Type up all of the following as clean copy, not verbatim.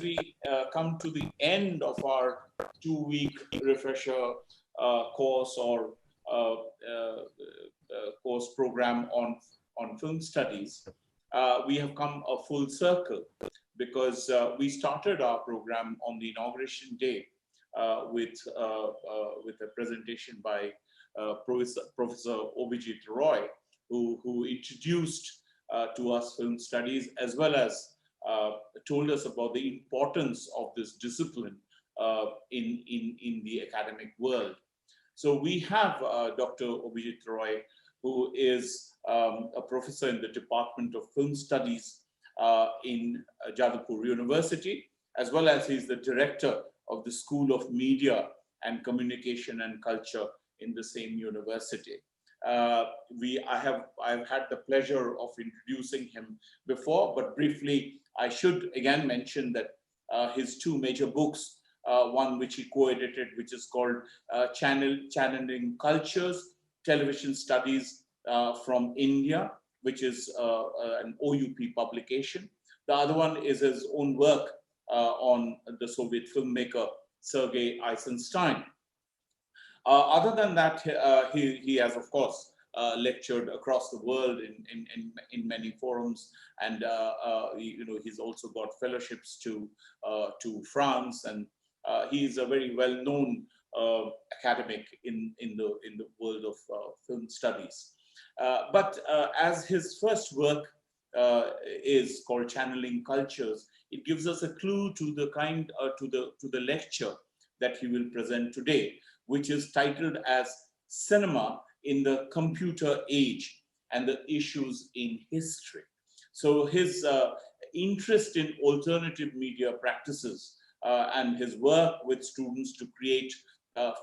we come to the end of our 2-week refresher course or course program on film studies, we have come a full circle, because we started our program on the inauguration day with a presentation by Professor Abhijit Roy, who introduced to us film studies, as well as told us about the importance of this discipline in the academic world. So we have Dr. Abhijit Roy, who is a professor in the Department of Film Studies in Jadavpur University, as well as he's the director of the School of Media and Communication and Culture in the same university. I've had the pleasure of introducing him before, but briefly, I should again mention that his two major books, one which he co-edited, which is called Channeling Cultures, Television Studies from India, which is an OUP publication. The other one is his own work on the Soviet filmmaker Sergei Eisenstein. Other than that, he has, of course, lectured across the world in many forums, and he's also got fellowships to France, and he's a very well-known academic in the world of film studies. But as his first work is called Channeling Cultures, it gives us a clue to the kind to the lecture that he will present today, which is titled as Cinema in the Computer Age and the Issues in History. So his interest in alternative media practices and his work with students to create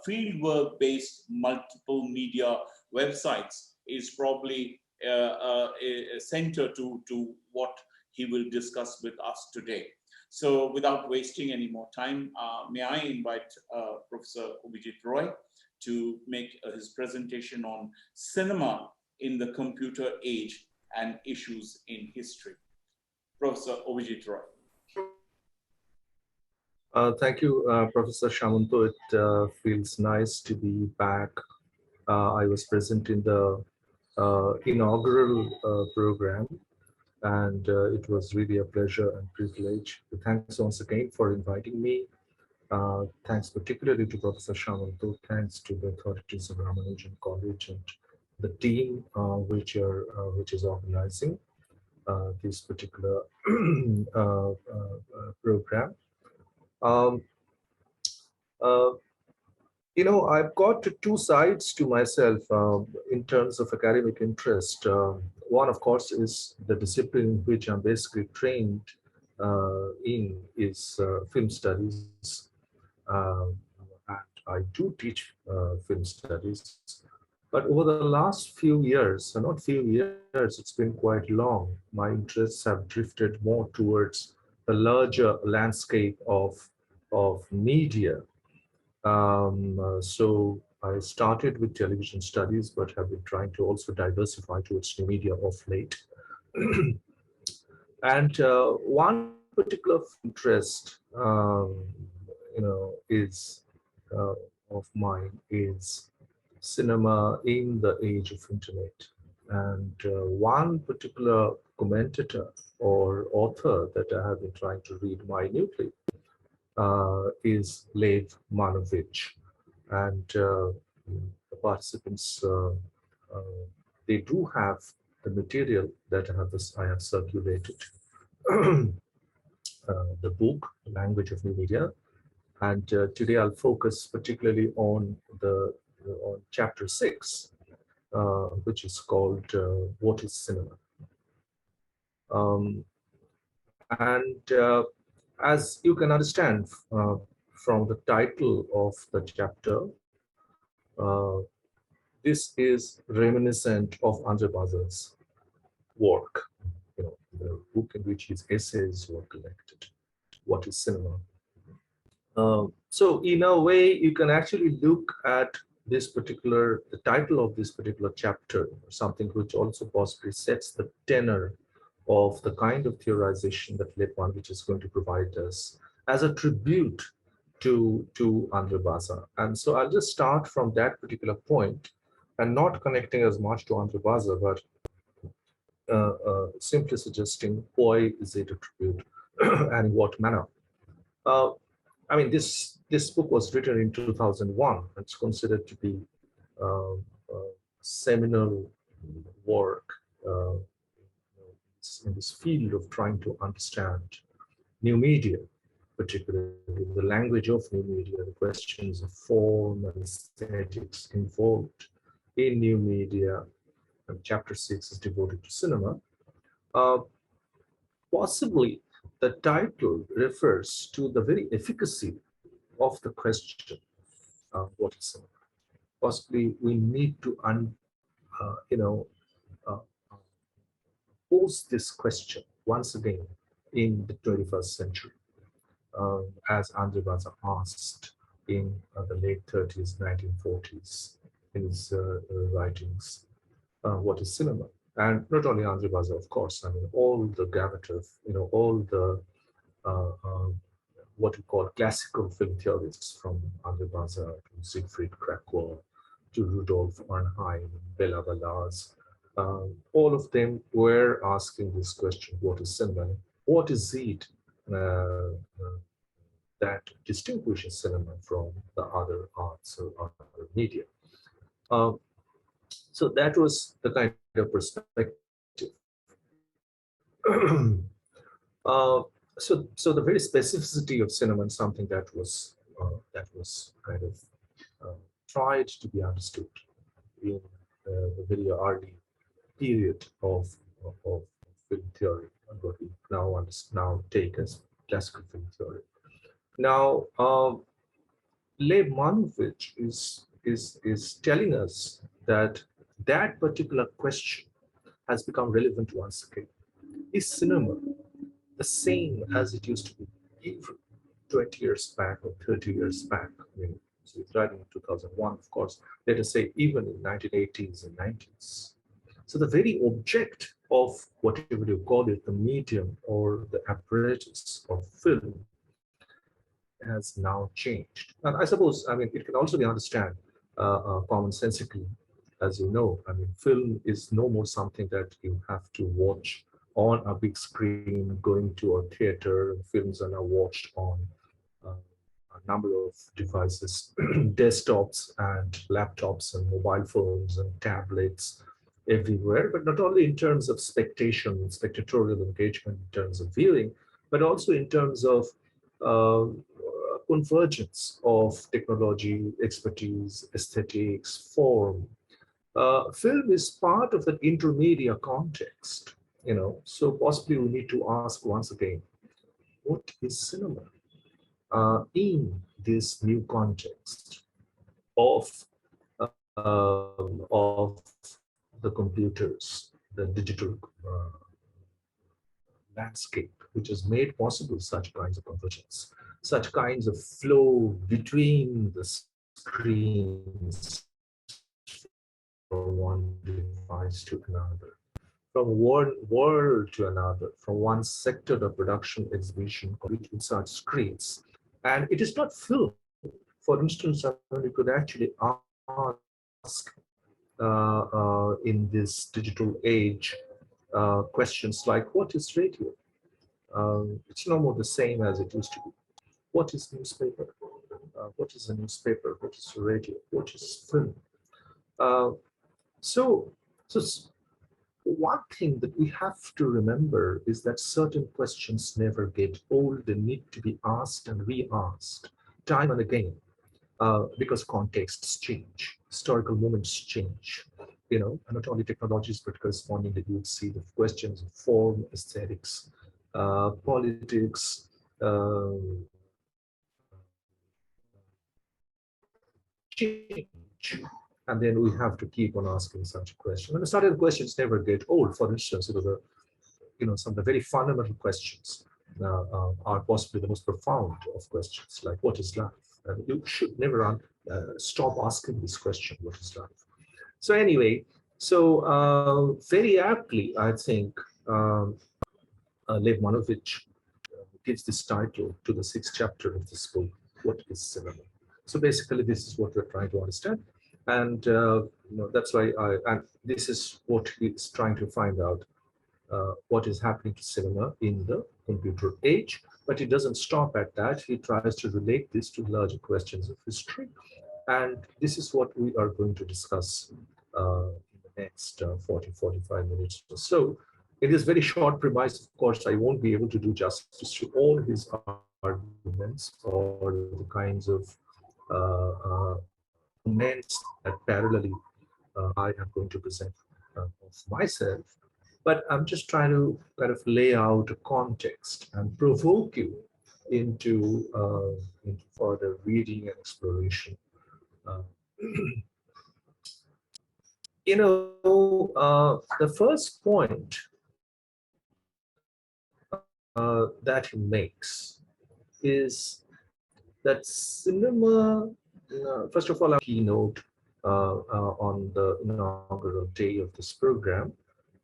fieldwork-based multiple media websites is probably a center to what he will discuss with us today. So without wasting any more time, may I invite Professor Abhijit Roy to make his presentation on cinema in the computer age and issues in history. Professor Abhijit Roy. Thank you, Professor Shamanto. It feels nice to be back. I was present in the inaugural program, and it was really a pleasure and privilege. Thanks once again for inviting me. Thanks particularly to Professor Shamanto. Thanks to the authorities of Ramanujan College and the team which is organizing this particular program. I've got two sides to myself in terms of academic interest. One, of course, is the discipline in which I'm basically trained in is film studies. And I do teach film studies. But over the last few years, not few years, it's been quite long, my interests have drifted more towards the larger landscape of media. So I started with television studies, but have been trying to also diversify towards new media of late. And one particular interest, is of mine is cinema in the age of internet. And one particular commentator or author that I have been trying to read minutely is Lev Manovich. And the participants, they do have the material that I have circulated. The book, The Language of New Media. And today I'll focus particularly on on chapter 6, which is called What is Cinema? As you can understand from the title of the chapter, this is reminiscent of Andre Bazar's work, the book in which his essays were collected, What is Cinema? So in a way, you can actually look at the title of this particular chapter, something which also possibly sets the tenor of the kind of theorization that Lev Manovich is going to provide us as a tribute to Andre Baza. And so I'll just start from that particular point and not connecting as much to Andre Baza, but simply suggesting why is it a tribute and in what manner. Uh, I mean, this book was written in 2001. It's considered to be uh, seminal work uh, in this field of trying to understand new media, particularly the language of new media, the questions of form and aesthetics involved in new media. And chapter 6 is devoted to cinema. Uh, Possibly the title refers to the very efficacy of the question, what is cinema? Possibly we need to uh, pose this question once again in the 21st century, as Andre Baza asked in the late 30s, 1940s, in his writings, what is cinema? And not only Andre Baza, of course, I mean, all the gamut of, all the uh, uh, what we call classical film theorists, from Andre Baza to Siegfried Kracauer to Rudolf Arnheim, Bela Balazs, all of them were asking this question: what is cinema? What is it that distinguishes cinema from the other arts or other media? Uh, so that was the kind of perspective. So the very specificity of cinema and something that was kind of tried to be understood in the very early period of film theory, and what we now take as classical film theory. Now, Lev Manovich is telling us that that particular question has become relevant once again. Is cinema the same as it used to be even 20 years back or 30 years back? I mean, so it's writing in 2001, of course. Let us say even in 1980s and 90s. So the very object of whatever you call it, the medium or the apparatus of film, has now changed. And I suppose, I mean, it can also be understood commonsensically, as you know. I mean, film is no more something that you have to watch on a big screen, going to a theater. Films are now watched on a number of devices, desktops and laptops and mobile phones and tablets everywhere, but not only in terms of spectatorial engagement, in terms of viewing, but also in terms of uh, convergence of technology, expertise, aesthetics, form. Film is part of that intermedia context, so possibly we need to ask once again, what is cinema in this new context of of the computers, the digital landscape, which has made possible such kinds of convergence, such kinds of flow between the screens from one device to another, from one world to another, from one sector of production exhibition between such screens. And it is not film. For instance, I mean, you could actually ask in this digital age questions like, what is radio? It's no more the same as it used to be. What is newspaper? What is a newspaper? What is radio? What is film? Uh, so, so one thing that we have to remember is that certain questions never get old. They need to be asked and re-asked time and again, because contexts change, historical moments change, and not only technologies, but corresponding that you would see the questions of form, aesthetics, politics, change. And then we have to keep on asking such a question. And certain questions never get old. For instance, some of the very fundamental questions are possibly the most profound of questions, like what is life? And you should never stop asking this question, what is life? So anyway, very aptly, I think, Lev Manovich gives this title to the sixth chapter of this book, What is Cinema? So basically, this is what we're trying to understand. And that's why and this is what he's trying to find out, what is happening to cinema in the computer age. But he doesn't stop at that. He tries to relate this to larger questions of history. And this is what we are going to discuss in the next 40, 45 minutes or so. In this very short premise, of course, I won't be able to do justice to all his arguments or the kinds of comments that parallelly I am going to present of myself. But I'm just trying to kind of lay out a context and provoke you into further reading and exploration. Uh, the first point that he makes is that cinema, first of all, a keynote on the inaugural day of this program,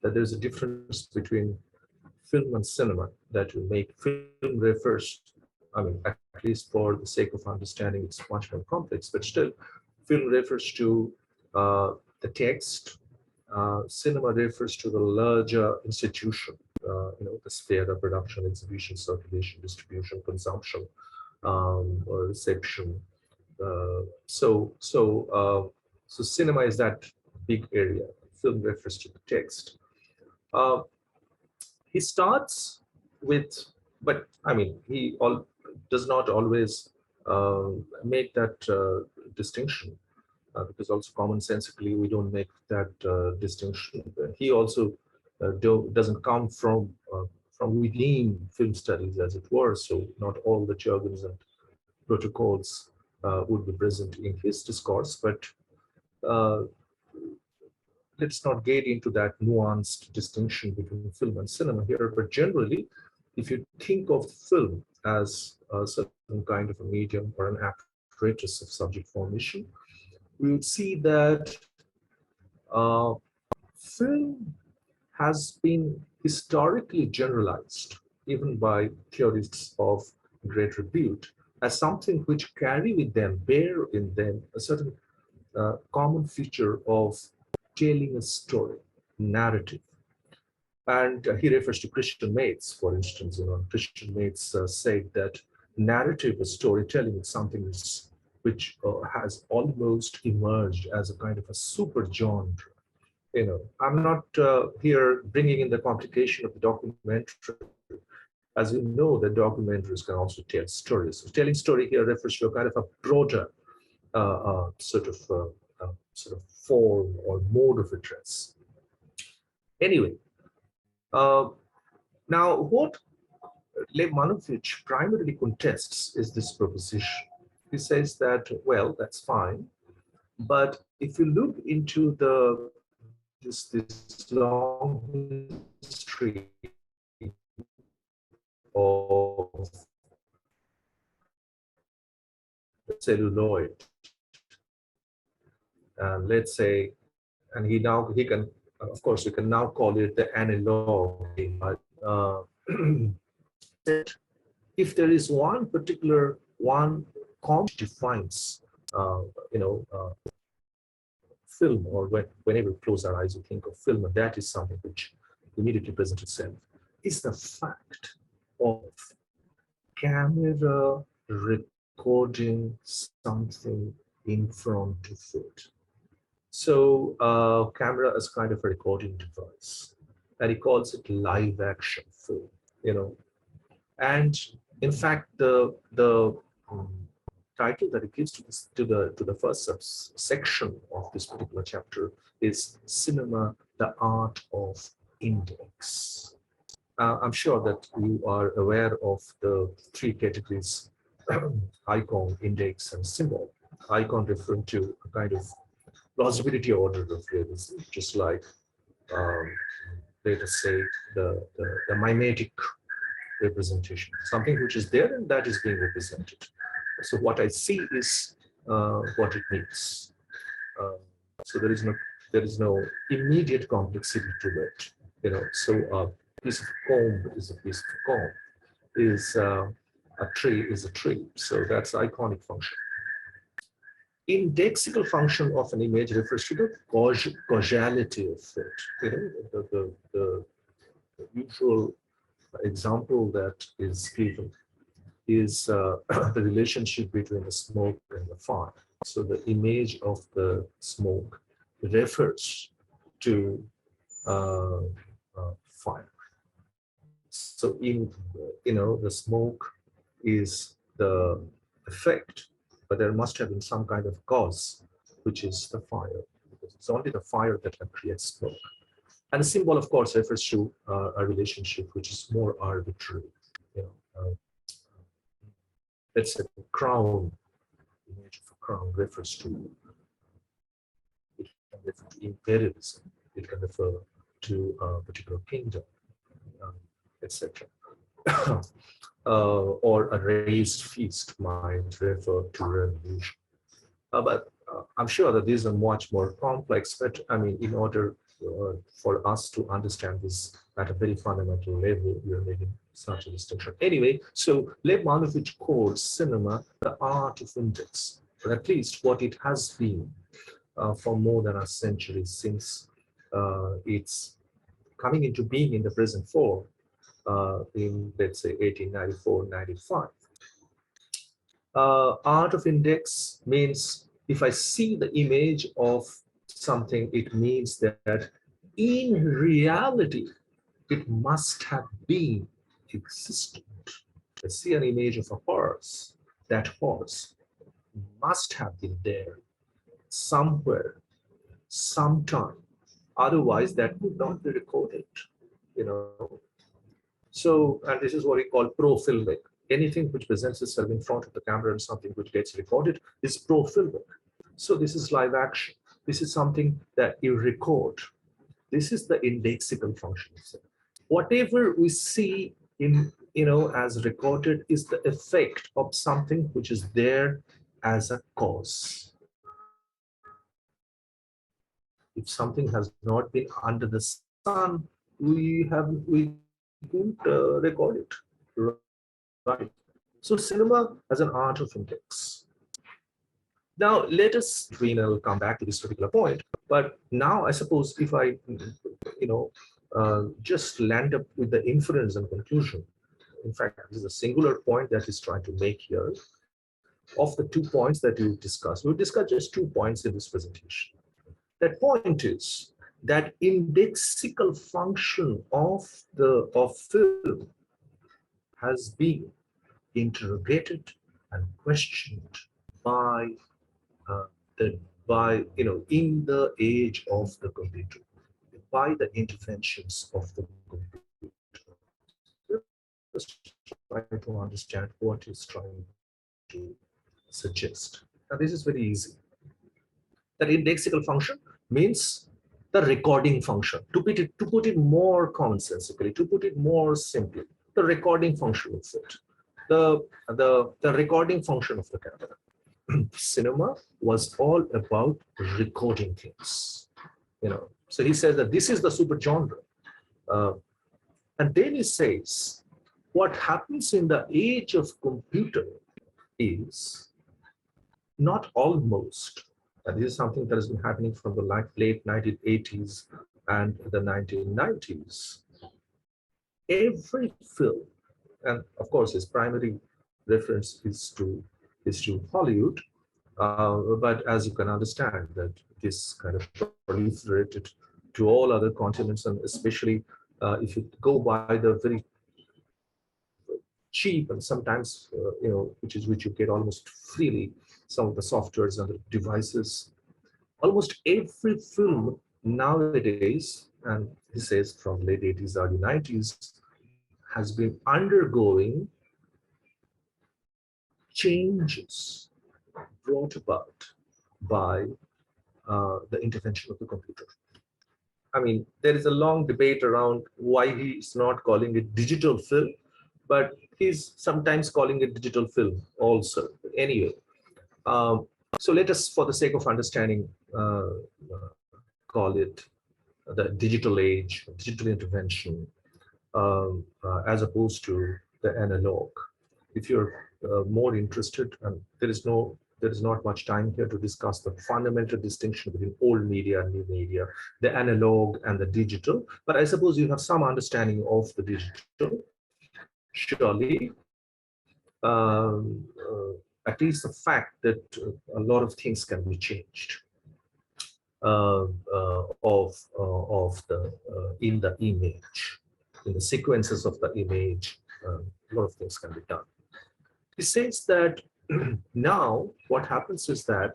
that there's a difference between film and cinema, that you make film refers, I mean, at least for the sake of understanding, it's much more complex, but still, film refers to the text, cinema refers to the larger institution, the sphere of production, exhibition, circulation, distribution, consumption, or reception. So cinema is that big area. Film refers to the text. Uh, he starts with, but I mean, does not always make that distinction, because also commonsensically we don't make that distinction. He also doesn't come from within film studies, as it were. So not all the jargons and protocols would be present in his discourse, but uh, let's not get into that nuanced distinction between film and cinema here. But generally, if you think of film as a certain kind of a medium or an apparatus of subject formation, we would see that film has been historically generalized, even by theorists of great repute, as something which carry with them, bear in them, a certain common feature of telling a story, narrative. And he refers to Christian Mates, for instance. Christian Mates said that narrative or storytelling is something which has almost emerged as a kind of a super genre. I'm not here bringing in the complication of the documentary. As you know, the documentaries can also tell stories. So telling story here refers to a kind of a broader sort of form or mode of address. Anyway, now what Lev Manovich primarily contests is this proposition. He says that, well, that's fine, but if you look into this long history of celluloid, let's say, and he can, of course, we can now call it the analog. But if there is one common defines, film, or whenever we close our eyes, we think of film, and that is something which immediately presents itself, is the fact of camera recording something in front of it. So camera is kind of a recording device, and he calls it live action film, and in fact the title that it gives to the first section of this particular chapter is Cinema, the Art of Index. I'm sure that you are aware of the three categories: icon, index, and symbol. Icon referring to a kind of plausibility order of realism, just like, let us say, the mimetic representation, something which is there and that is being represented. So what I see is what it means. So there is no immediate complexity to it. So a piece of comb is a piece of comb. a tree is a tree. So that's the iconic function. Indexical function of an image refers to the causality of it. You know, the usual example that is given is the relationship between the smoke and the fire. So the image of the smoke refers to uh, fire. So in, you know, the smoke is the effect, but there must have been some kind of cause, which is the fire, because it's only the fire that can create smoke. And the symbol, of course, refers to a relationship which is more arbitrary. You know, let's say the crown, the image of a crown refers to, it can refer to imperialism, it can refer to a particular kingdom, etc. Or a raised feast might refer to revolution. But I'm sure that these are much more complex, but I mean, in order for us to understand this at a very fundamental level, we are making such a distinction. Anyway, so Lev Manovich calls cinema the art of index, or at least what it has been for more than a century since its coming into being in the present form in, let's say, 1894-95. Art of index means if I see the image of something, it means that in reality, it must have been existent. I see an image of a horse. That horse must have been there somewhere, sometime. Otherwise, that would not be recorded, you know. So, and this is what we call pro-filmic. Anything which presents itself in front of the camera and something which gets recorded is pro-filmic. So this is live action. This is something that you record. This is the indexical function. Whatever we see in, you know, as recorded is the effect of something which is there as a cause. If something has not been under the sun, we couldn't record it, right? So cinema as an art of index. Now let us, I'll come back to this particular point, but now I suppose if I, you know, just land up with the inference and conclusion. In fact, this is a singular point that he's trying to make here. Of the 2 points that we discussed, we'll discuss just 2 points in this presentation. That point is that indexical function of film has been interrogated and questioned by you know, in the age of the computer, by the interventions of the computer. Let's try to understand what he's trying to suggest. Now, this is very easy. That indexical function means the recording function. To put it more commonsensically, to put it more simply, the recording function of it. The recording function of the camera. Cinema was all about recording things, you know. So he says that this is the super genre, and then he says what happens in the age of computer is not almost, and this is something that has been happening from the late 1980s and the 1990s. Every film, and of course his primary reference is to Hollywood, but as you can understand that this kind of proliferated to all other continents, and especially if you go by the very cheap and sometimes you know, which you get almost freely, some of the softwares and the devices. Almost every film nowadays, and he says from late 80s, early 90s, has been undergoing changes brought about by the intervention of the computer. I mean, there is a long debate around why he's not calling it digital film, but he's sometimes calling it digital film also. Anyway, so let us, for the sake of understanding, call it the digital age, digital intervention, as opposed to the analog. If you're more interested, and there is not much time here to discuss the fundamental distinction between old media and new media, the analog and the digital. But I suppose you have some understanding of the digital. Surely, at least the fact that a lot of things can be changed of the in the image, in the sequences of the image. A lot of things can be done. He says that now what happens is that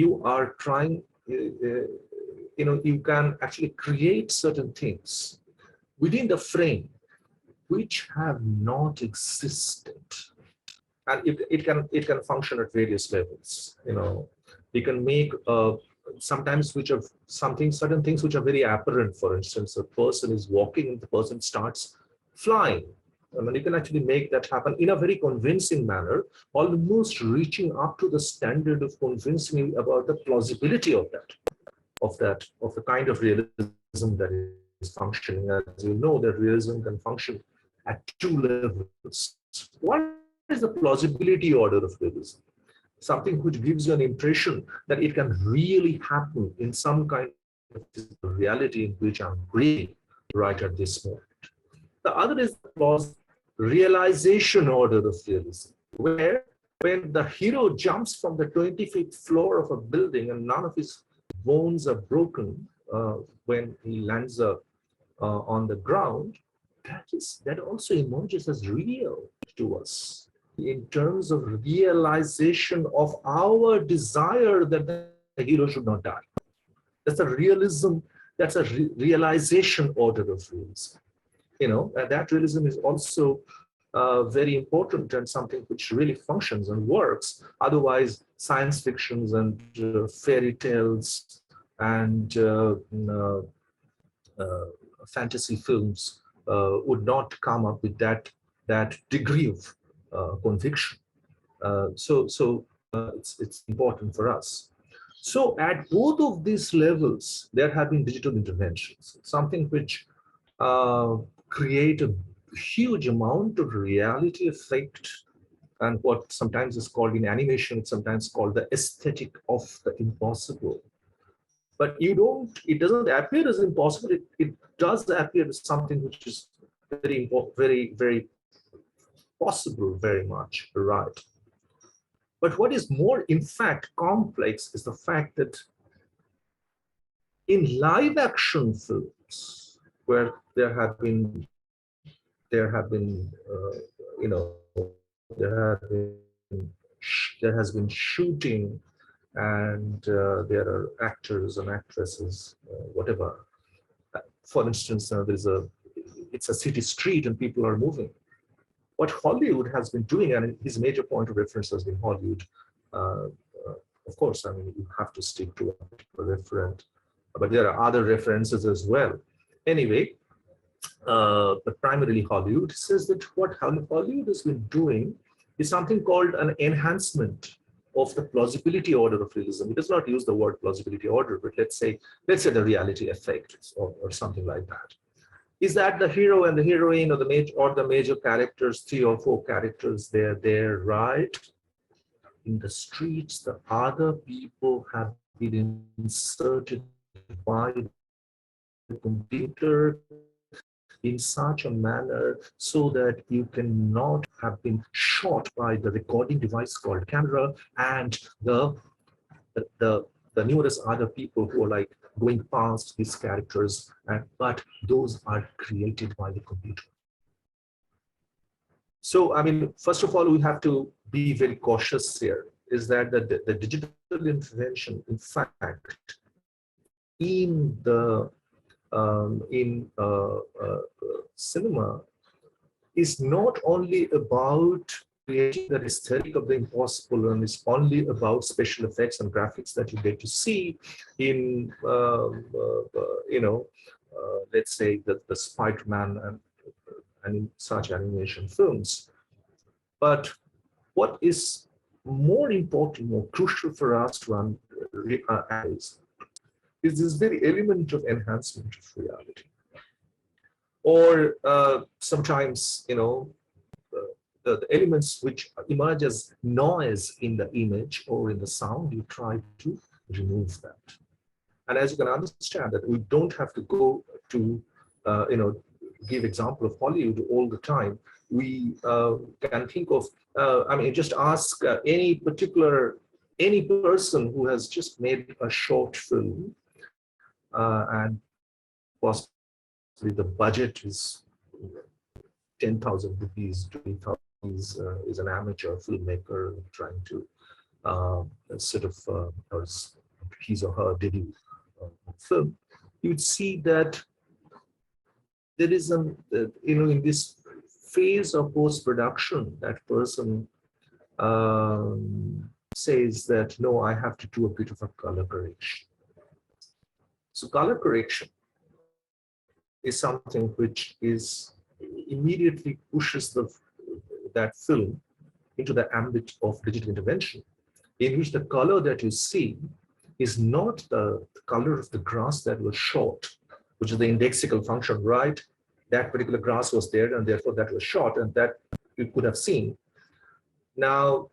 you are trying, you can actually create certain things within the frame which have not existed, and it can function at various levels. You can make sometimes which of certain things which are very apparent. For instance, a person is walking and the person starts flying. I mean, you can actually make that happen in a very convincing manner, almost reaching up to the standard of convincing you about the plausibility of the kind of realism that is functioning. As you know, that realism can function at two levels. One is the plausibility order of realism, something which gives you an impression that it can really happen in some kind of reality in which I'm breathing right at this moment. The other is the realization order of realism, where when the hero jumps from the 25th floor of a building and none of his bones are broken when he lands on the ground, that also emerges as real to us in terms of realization of our desire that the hero should not die. That's a realism, that's a realization order of realism. That realism is also very important and something which really functions and works. Otherwise, science fictions and fairy tales and fantasy films would not come up with that degree of conviction. It's important for us. So at both of these levels, there have been digital interventions, something which create a huge amount of reality effect, and what sometimes is called in animation, it's sometimes called the aesthetic of the impossible. But it doesn't appear as impossible. It does appear as something which is very, very, very possible, very much, right? But what is more, in fact, complex is the fact that in live action films, where there have been there has been shooting, and there are actors and actresses, whatever. For instance, it's a city street and people are moving. What Hollywood has been doing, and his major point of reference has been Hollywood. Of course, I mean, you have to stick to a referent, but there are other references as well. Anyway, but primarily Hollywood says that what Hollywood has been doing is something called an enhancement of the plausibility order of realism. It does not use the word plausibility order, but let's say the reality effect or something like that. Is that the hero and the heroine or the major characters, 3 or 4 characters, they're there, right? In the streets, the other people have been inserted by the computer in such a manner so that you cannot have been shot by the recording device called camera, and the numerous other people who are like going past these characters, but those are created by the computer. So, I mean, first of all, we have to be very cautious here, is that the digital intervention, in fact, in the cinema is not only about creating the aesthetic of the impossible, and it's only about special effects and graphics that you get to see in, let's say the Spider-Man and in such animation films. But what is more important, more crucial for us to analyze is this very element of enhancement of reality. Or sometimes, the elements which emerge as noise in the image or in the sound, you try to remove that. And as you can understand that we don't have to go to, give example of Hollywood all the time. We can think of, I mean, just ask any person who has just made a short film, and possibly the budget is 10,000 rupees, 20,000 is an amateur filmmaker trying to sort of his or her debut film. You'd see that there is in this phase of post-production, that person says that, no, I have to do a bit of a color correction. So color correction is something which is immediately pushes that film into the ambit of digital intervention, in which the color that you see is not the color of the grass that was shot, which is the indexical function, right? That particular grass was there, and therefore that was shot, and that you could have seen. Now,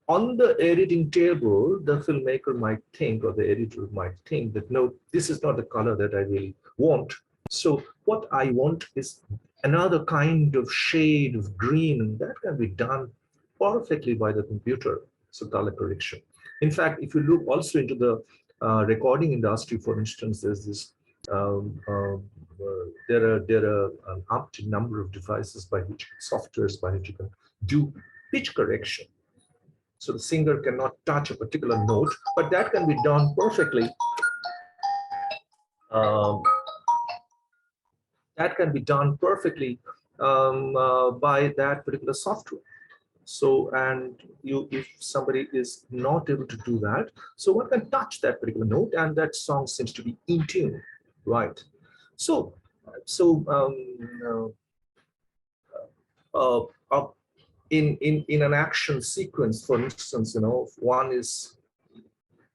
on the editing table, the filmmaker might think, or the editor might think that, no, this is not the color that I really want. So what I want is another kind of shade of green, and that can be done perfectly by the computer. So color correction. In fact, if you look also into the recording industry, for instance, there's this there are an up to number of devices by which softwares by which you can do pitch correction. So the singer cannot touch a particular note, but that can be done perfectly. Um, that can be done perfectly by that particular software. So, and if somebody is not able to do that, so one can touch that particular note, and that song seems to be in tune, right? So, uh, uh, in an action sequence, for instance, one is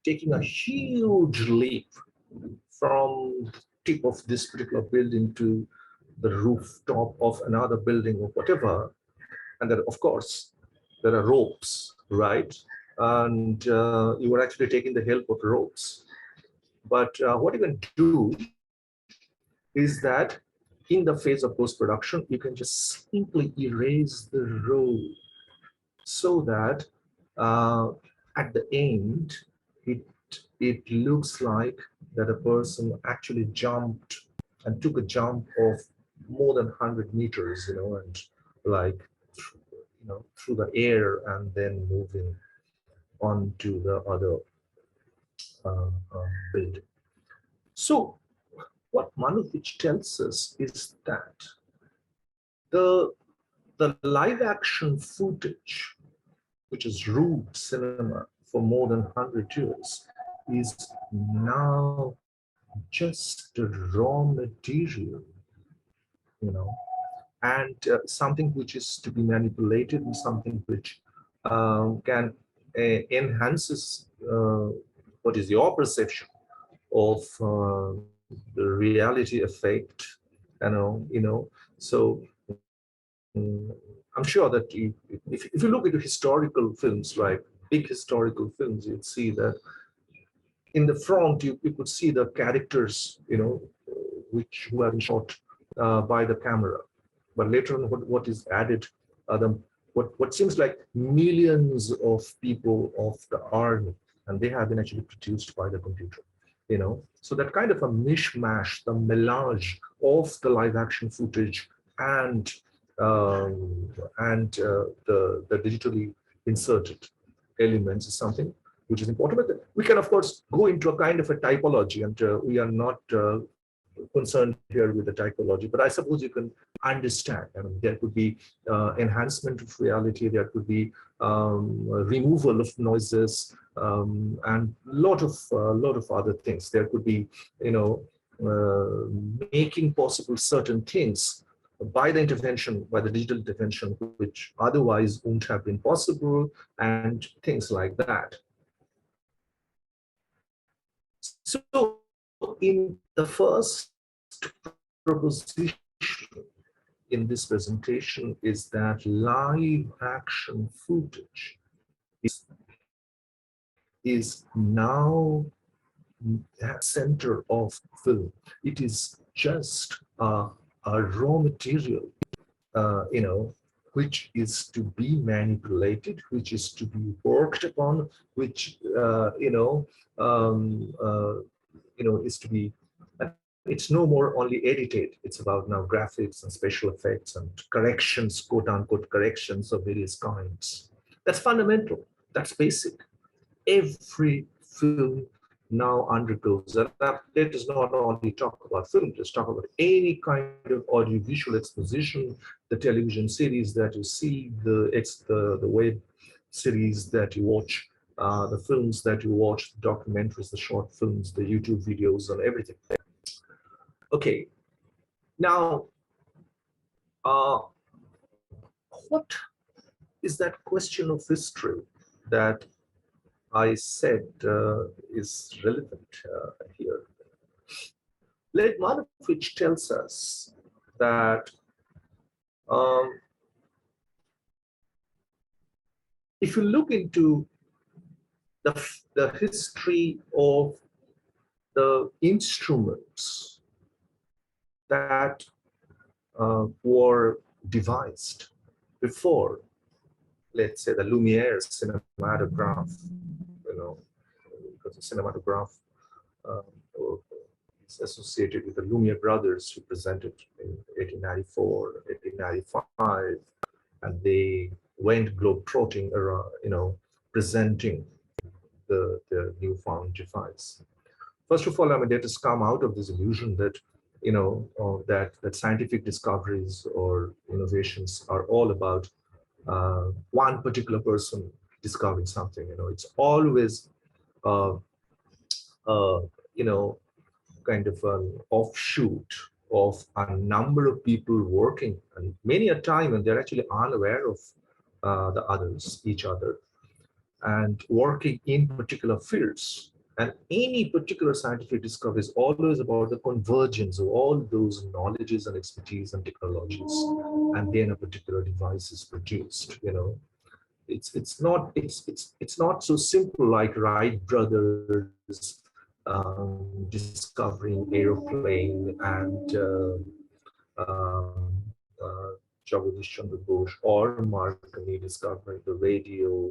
taking a huge leap from the tip of this particular building to the rooftop of another building or whatever, and then of course there are ropes, right? And you are actually taking the help of ropes. But what you can do is that in the phase of post-production, you can just simply erase the rope so that at the end, it looks like that a person actually jumped and took a jump of more than 100 meters, and like, through the air and then moving on to the other building. So what Manuvich tells us is that the live action footage, which is ruled cinema for more than 100 years, is now just a raw material, and something which is to be manipulated, and something which can enhances what is your perception of the reality effect, So I'm sure that if you look into historical films, like big historical films, you'd see that in the front you could see the characters, who have been shot by the camera. But later on, what is added, what seems like millions of people of the army, and they have been actually produced by the computer. So that kind of a mishmash, the melange of the live action footage and the digitally inserted elements is something which is important. But we can, of course, go into a kind of a typology, and we are not concerned here with the typology, but I suppose you can understand. I mean, there could be enhancement of reality, there could be removal of noises, and lot of other things. There could be, making possible certain things by the intervention, by the digital intervention, which otherwise wouldn't have been possible, and things like that. So in the first proposition, in this presentation is that live action footage is now at center of film. It is just a raw material, which is to be manipulated, which is to be worked upon, which is to be. It's no more only edited. It's about now graphics and special effects and corrections, quote unquote, corrections of various kinds. That's fundamental. That's basic. Every film now undergoes that. Let us not only talk about film, let's talk about any kind of audiovisual exposition, the television series that you see, the web series that you watch, the films that you watch, the documentaries, the short films, the YouTube videos, and everything. Okay, now, what is that question of history that I said is relevant here? One of which tells us that if you look into the history of the instruments that were devised before, let's say, the Lumiere cinematograph, because the cinematograph is associated with the Lumiere brothers, who presented in 1894, 1895, and they went globe-trotting around, presenting the newfound device. First of all, let us come out of this illusion that that scientific discoveries or innovations are all about one particular person discovering something. It's always kind of an offshoot of a number of people working, and many a time, and they're actually unaware of each other, and working in particular fields. And any particular scientific discovery is always about the convergence of all those knowledges and expertise and technologies, and then a particular device is produced. It's not so simple like Wright brothers discovering aeroplane and Jagadish Chandra Bose or Marconi discovering the radio,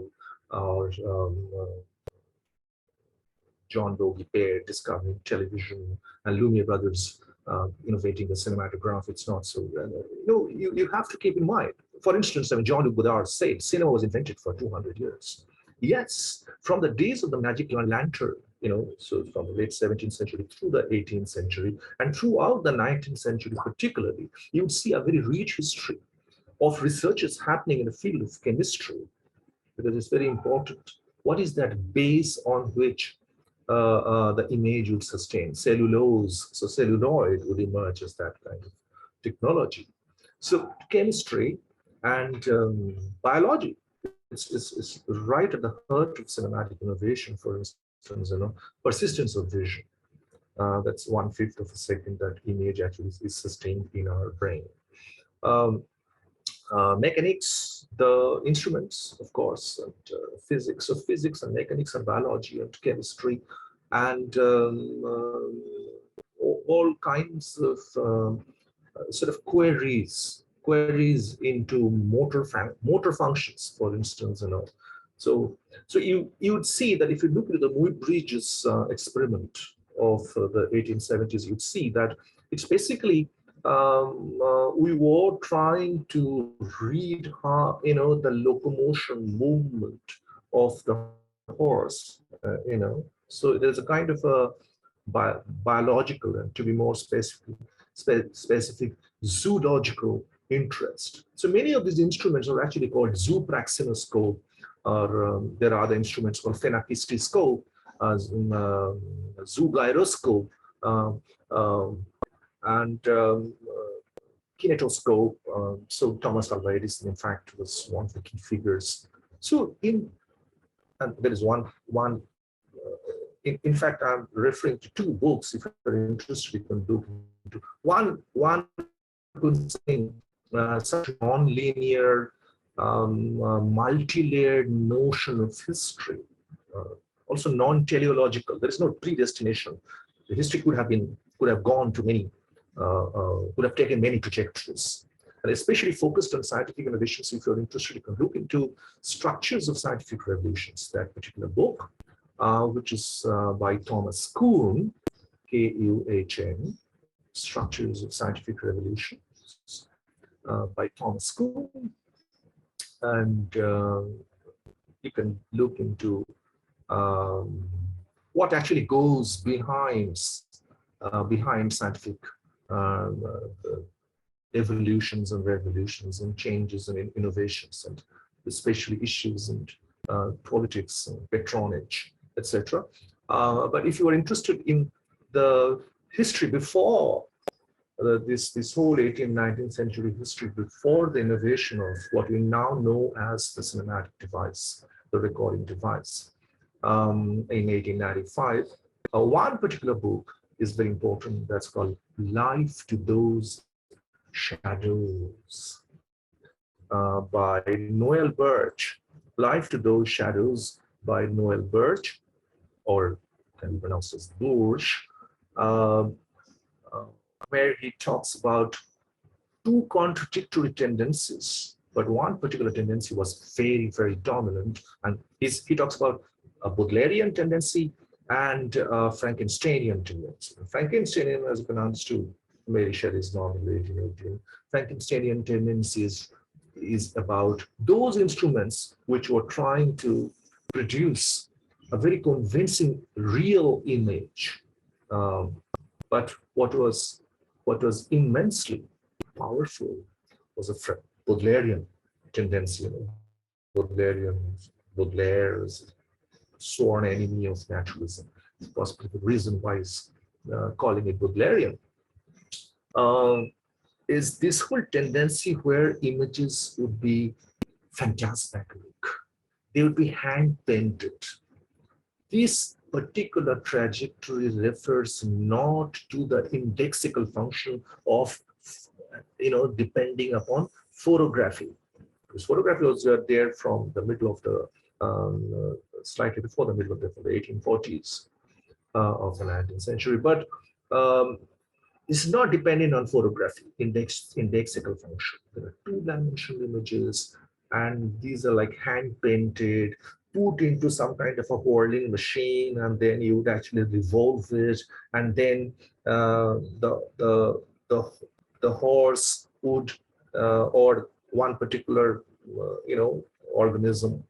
or John Logie Baird discovering television, and Lumiere brothers innovating the cinematograph. It's not so. You have to keep in mind. For instance, Jean-Luc Godard said cinema was invented for 200 years. Yes, from the days of the magic lantern, so from the late 17th century through the 18th century, and throughout the 19th century particularly, you would see a very rich history of researches happening in the field of chemistry, because it's very important. What is that base on which the image would sustain? Cellulose, so celluloid would emerge as that kind of technology. So chemistry and biology is right at the heart of cinematic innovation. For instance, persistence of vision. That's 1/5 of a second that image actually is sustained in our brain. Mechanics, the instruments, of course, and physics. So physics and mechanics and biology and chemistry, and all kinds of sort of queries into motor functions, for instance. So you would see that if you look at the Muybridges experiment of the 1870s, you'd see that it's basically we were trying to read how, the locomotion movement of the horse, So there's a kind of a biological, and to be more specific, zoological interest. So many of these instruments are actually called zoopraxinoscope, or there are other instruments called phenakistoscope, zoogyroscope, and kinetoscope. So Thomas Alva Edison, in fact, was one of the key figures. So and there is one. In fact, I'm referring to two books. If you're interested, you can look into one. Good thing such a non-linear, multi-layered notion of history. Uh, Also non-teleological. There is no predestination. The history could have gone to many, could have taken many trajectories, and especially focused on scientific innovations. If you're interested, you can look into Structures of Scientific Revolutions, that particular book, which is by Thomas Kuhn, Kuhn, Structures of Scientific Revolutions, by Thomas Kuhn, and you can look into what actually goes behind scientific uh, evolutions and revolutions and changes and innovations, and especially issues and politics and patronage, etc. But if you are interested in the history before this whole 18th, 19th century history, before the innovation of what we now know as the cinematic device, the recording device, in 1895, one particular book is very important. That's called Life to Those Shadows, by Noel Birch. Life to Those Shadows by Noel Birch, or can be pronounced as Burch, uh, uh, where he talks about two contradictory tendencies, but one particular tendency was very, very dominant. And he talks about a Baudelairean tendency and a Frankensteinian tendency. Frankensteinian, as pronounced to Mary Shelley's novel 1818, Frankensteinian tendency is about those instruments which were trying to produce a very convincing real image. But what was immensely powerful was a Baudelairean tendency. Baudelaire's sworn enemy of naturalism. It's possibly the reason why he's calling it Baudelairean. Is this whole tendency where images would be phantasmagoric. They would be hand painted. This particular trajectory refers not to the indexical function of, depending upon photography. Because photography was there from the middle of the, slightly before the middle of the 1840s of the 19th century. But it's not dependent on photography, indexical function. There are two-dimensional images, and these are like hand-painted, put into some kind of a whirling machine, and then you would actually revolve it, and then the horse would, or one particular organism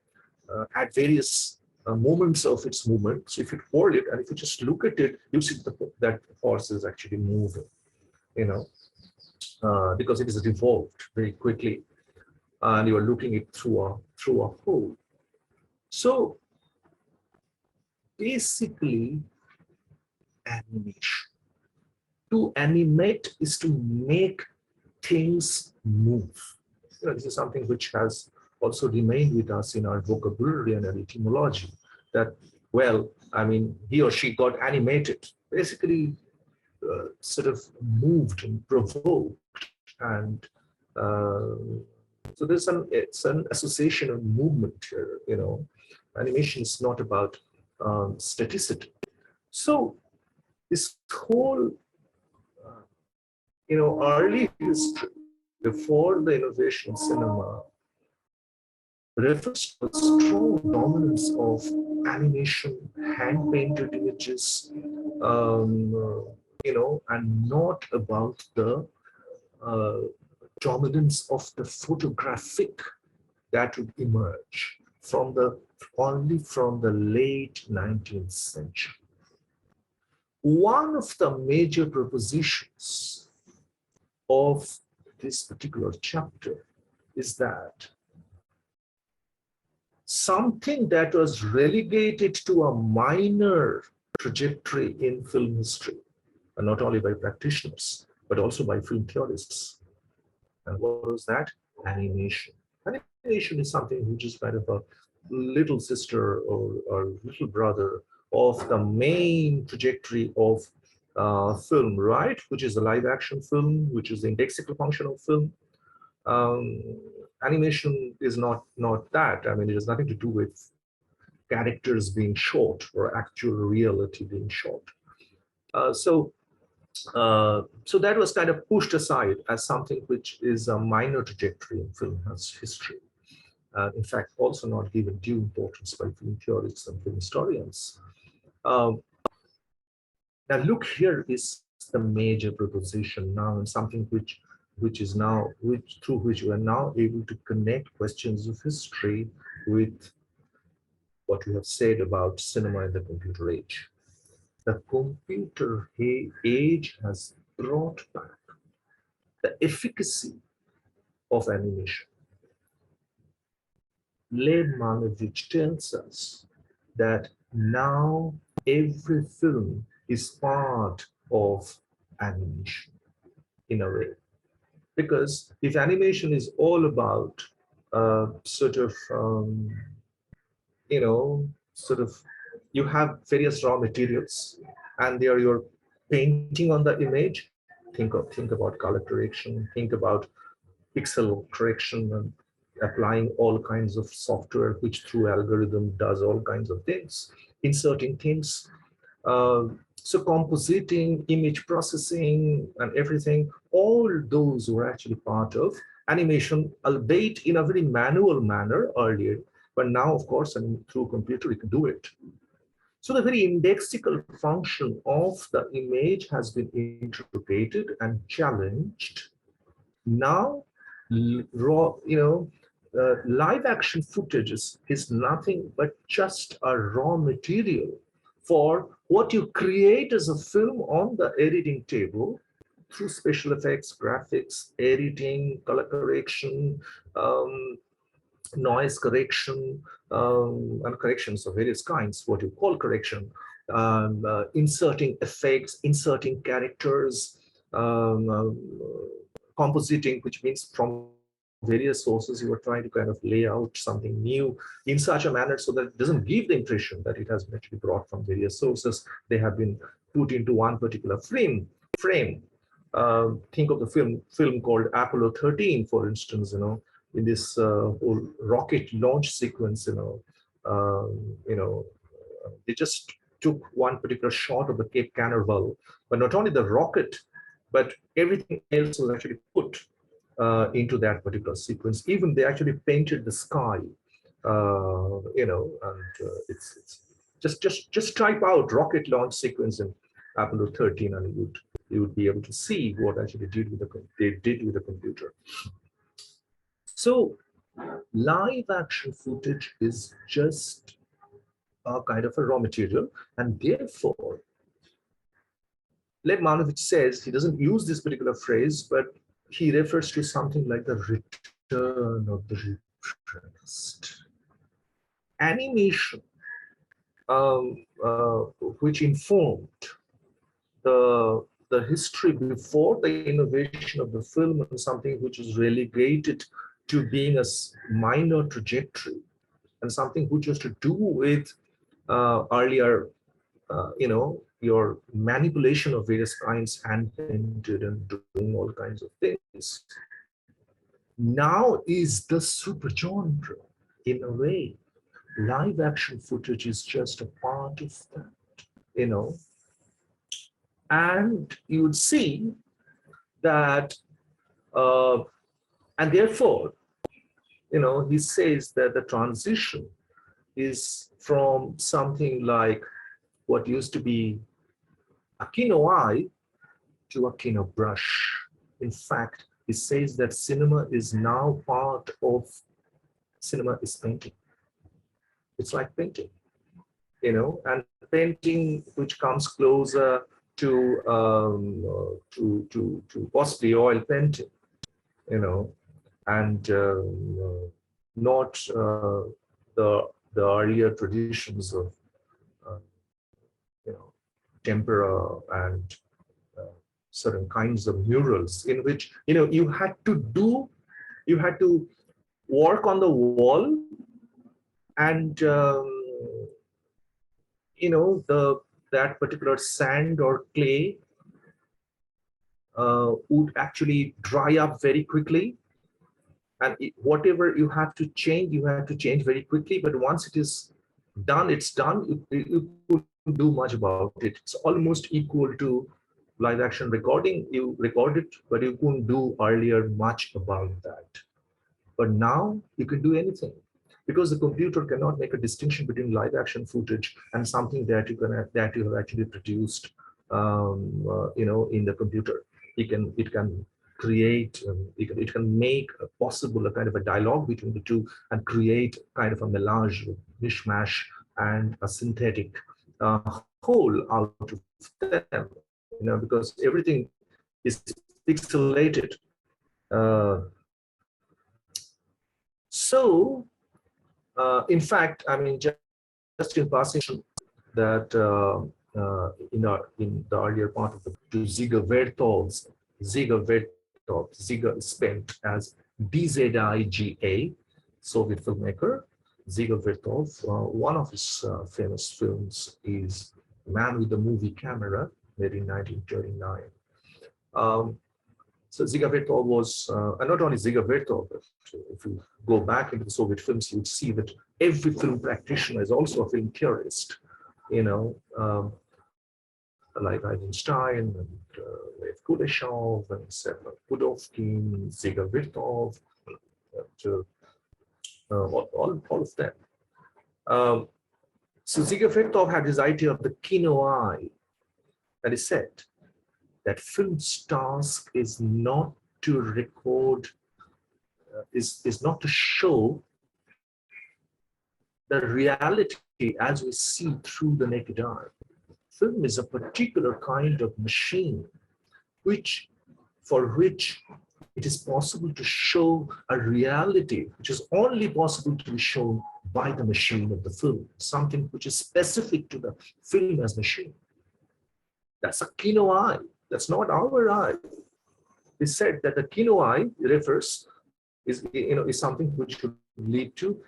at various moments of its movement. So if you hold it and if you just look at it, you see that horse is actually moving, because it is revolved very quickly, and you are looking it through a hole. So basically, animation. To animate is to make things move. This is something which has also remained with us in our vocabulary and our etymology, that, well, I mean, he or she got animated, basically sort of moved and provoked. And so it's an association of movement here, Animation is not about staticity. So this whole, early history, before the innovation of cinema, refers to a strong dominance of animation, hand-painted images, and not about the dominance of the photographic that would emerge only from the late 19th century. One of the major propositions of this particular chapter is that something that was relegated to a minor trajectory in film history, and not only by practitioners, but also by film theorists. And what was that? Animation. Animation is something which is kind of a little sister or little brother of the main trajectory of film, right? Which is a live action film, which is the indexical function of film. Um, Animation is not that. I mean, it has nothing to do with characters being short or actual reality being short. So that was kind of pushed aside as something which is a minor trajectory in film history. In fact, also not given due importance by film theorists and film historians. Um, Now, look, here is the major proposition now, and something which is now through which we are now able to connect questions of history with what we have said about cinema in the computer age. The computer age has brought back the efficacy of animation. Lev Manovich tells us that now every film is part of animation in a way. Because if animation is all about sort of, sort of, you have various raw materials and they are your painting on the image, think about color correction, think about pixel correction and applying all kinds of software which through algorithm does all kinds of things, inserting things. So compositing, image processing and everything, all those were actually part of animation, albeit in a very manual manner earlier, but now of course, and through computer you can do it. So the very indexical function of the image has been interrogated and challenged. Now, raw, live action footage is nothing but just a raw material for what you create as a film on the editing table through special effects, graphics, editing, color correction, um, noise correction, and corrections of various kinds, what you call correction, inserting effects, inserting characters, um, compositing, which means from various sources you are trying to kind of lay out something new in such a manner so that it doesn't give the impression that it has been actually brought from various sources. They have been put into one particular frame. Think of the film called Apollo 13, for instance, in this whole rocket launch sequence, they just took one particular shot of the Cape Canaveral, but not only the rocket, but everything else was actually put into that particular sequence. Even they actually painted the sky, and it's just type out rocket launch sequence in Apollo 13, and you would be able to see what actually they did with the computer. So live action footage is just a kind of a raw material, and therefore, Lev Manovich says, he doesn't use this particular phrase, but he refers to something like the return of the repressed. Animation, which informed the history before the innovation of the film and something which is relegated to being a minor trajectory and something which has to do with earlier, your manipulation of various kinds, hand painted and doing all kinds of things, now is the supergenre in a way. Live action footage is just a part of that, and you would see that, and therefore, he says that the transition is from something like what used to be a kino eye to a kino brush. In fact, he says that cinema is now part of cinema is painting. It's like painting, and painting which comes closer to possibly oil painting, and not the earlier traditions of uh, tempera and certain kinds of murals in which you had to work on the wall, and that particular sand or clay would actually dry up very quickly, And whatever you have to change very quickly. But once it is done, it's done. You couldn't do much about it. It's almost equal to live action recording. You record it, but you couldn't do earlier much about that. But now you can do anything, because the computer cannot make a distinction between live action footage and something that you have actually produced, in the computer. It can create, it can make possible a kind of a dialogue between the two and create kind of a melange, mishmash, and a synthetic whole out of them. Because everything is pixelated. Uh, so in fact, I mean, just in passing, that in the earlier part of the to Ziga is spelled as Bziga, Soviet filmmaker. Ziga Vertov, one of his famous films is Man with the Movie Camera, made in 1939. Um, so Ziga Vertov was, and not only Ziga Vertov, but if you go back into the Soviet films, you would see that every film practitioner is also a film theorist, you know, like Einstein and Lev Kuleshov and Stefan Pudovkin, Ziga Vertov, all of them. So Ziga Vertov had this idea of the kino eye, and he said that film's task is not to record, is not to show the reality as we see through the naked eye. Film is a particular kind of machine for which it is possible to show a reality which is only possible to be shown by the machine of the film, something which is specific to the film as machine. That's a kino eye. That's not our eye. They said that the kino eye is something which should lead to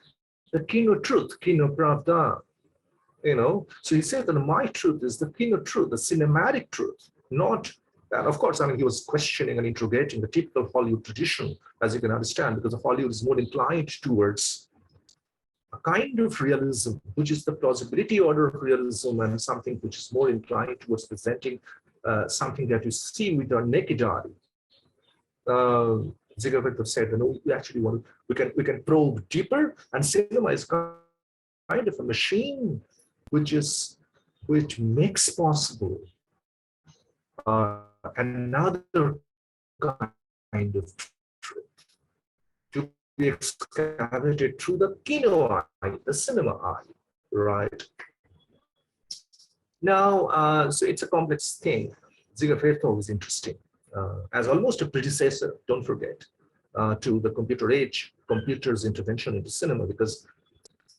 the kino truth, kino pravda. So he said that my truth is the kino truth, the cinematic truth, not. And of course, I mean, he was questioning and interrogating the typical Hollywood tradition, as you can understand, because Hollywood is more inclined towards a kind of realism, which is the plausibility order of realism, and something which is more inclined towards presenting something that you see with your naked eye. Zigavetov said, we actually we can probe deeper, and cinema is kind of a machine which makes possible another kind of truth to be excavated through the kino eye, the cinema eye, right? Now, so it's a complex thing. Ziga Vertov is interesting as almost a predecessor, don't forget, to the computer age, computer's intervention into cinema, because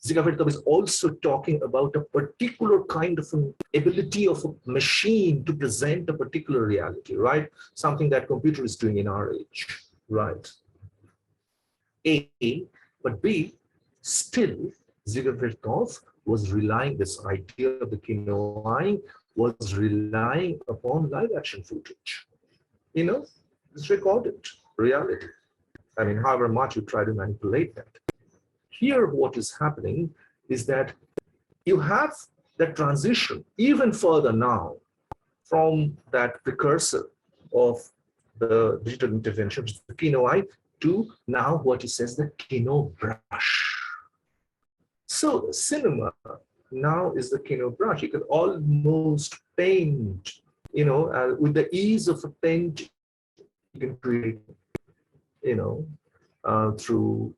Ziga Vertov is also talking about a particular kind of an ability of a machine to present a particular reality, right? Something that computer is doing in our age, right? A, but B, still, Ziga Vertov was relying, this idea of the kinoing was relying upon live action footage. It's recorded reality. I mean, however much you try to manipulate that. Here, what is happening is that you have that transition even further now from that precursor of the digital intervention, the kino eye, to now what he says, the kino brush. So cinema now is the kino brush. You can almost paint, with the ease of a paint, you can create, through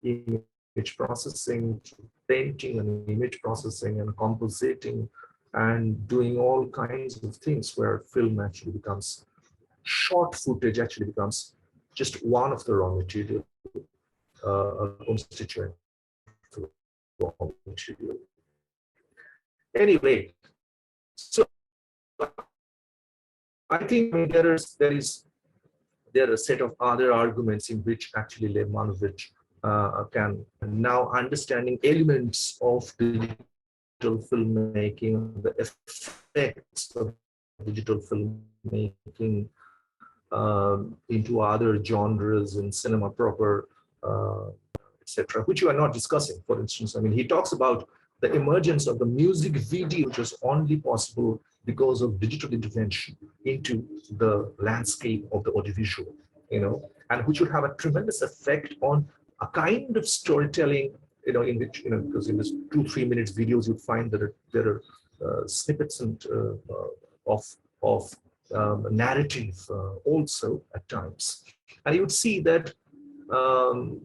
image processing, painting and image processing and compositing and doing all kinds of things where film actually becomes, short footage actually becomes just one of the raw material, a constituent raw material. Anyway, so I think there are a set of other arguments in which actually Lev Manovich can now understanding elements of digital filmmaking, the effects of digital filmmaking into other genres in cinema proper, uh, etc., which you are not discussing. For instance, I mean, he talks about the emergence of the music video, which is only possible because of digital intervention into the landscape of the audiovisual, and which would have a tremendous effect on a kind of storytelling, in which, because in this 2-3 minutes videos, you'd find that there are snippets and of narrative also at times, and you would see that um,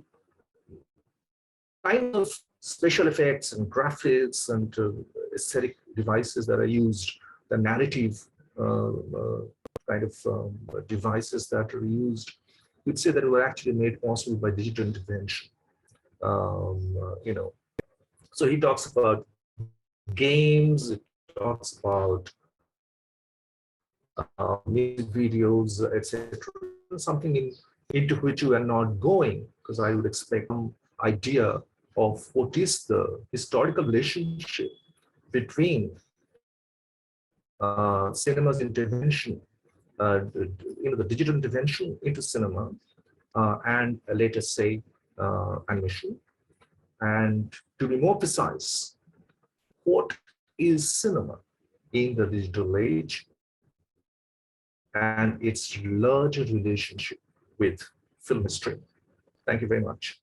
kind of special effects and graphics and aesthetic devices that are used, the narrative kind of devices that are used, you'd say that were actually made possible by digital intervention. Um, uh, you know, so he talks about games, it talks about music videos, etc. Something into which you are not going, because I would expect some idea of what is the historical relationship between cinema's intervention, the digital intervention into cinema, and let us say animation. And to be more precise, what is cinema in the digital age and its larger relationship with film history? Thank you very much.